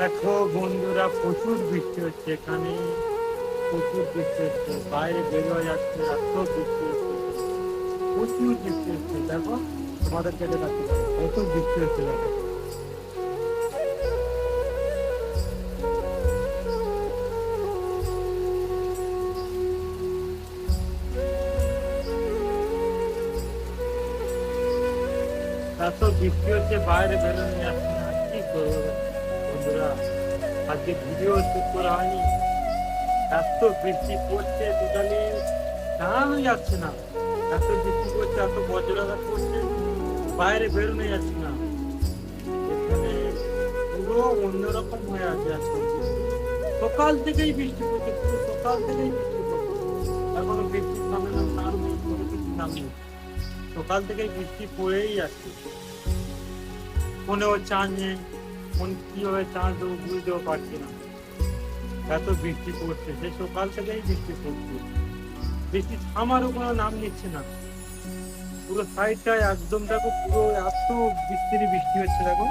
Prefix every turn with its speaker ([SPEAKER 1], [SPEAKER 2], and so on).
[SPEAKER 1] দেখো বন্ধুরা, প্রচুর বৃষ্টি হচ্ছে এখানে। প্রচুর বৃষ্টি হচ্ছে, বাইরে বেরোয়া যাচ্ছে না, এত বৃষ্টি হচ্ছে। প্রচুর বৃষ্টি হচ্ছে, দেখো তোমাদেরকে দেখাচ্ছি, প্রচুর বৃষ্টি হচ্ছে দেখো। এত বৃষ্টি হচ্ছে, বাইরে বেরোনো যাচ্ছে না, কি করবো বন্ধুরা। আজকে ভিডিও শুট করা হয়নি, এত বৃষ্টি পড়ছে, টোটালি দাঁড়ানো যাচ্ছে না। এত বৃষ্টি পড়ছে, এত বজ্রাঘাত পড়ছে, বাইরে বেরোনো যাচ্ছে না। এখানে পুরো অন্যরকম হয়ে আছে আজকে। সকাল থেকেই বৃষ্টি পড়ছে, পুরো সকাল থেকেই বৃষ্টি পড়ছে, এখনো বৃষ্টির নামে নাম নেই, কোনো কিছু নাম নেই। সকাল থেকেই বৃষ্টি পড়েই যাচ্ছে। ফোনেও চার্জ নেই, ফোন কিভাবে চার্জ দেবো বুঝতেও পারছি না, এত বৃষ্টি পড়ছে। সে সকাল থেকেই বৃষ্টি পড়ছে, বৃষ্টি থামারও কোনো নাম নিচ্ছে না। পুরো সাইডটায় একদম দেখো, পুরো এত বৃষ্টি হচ্ছে দেখো।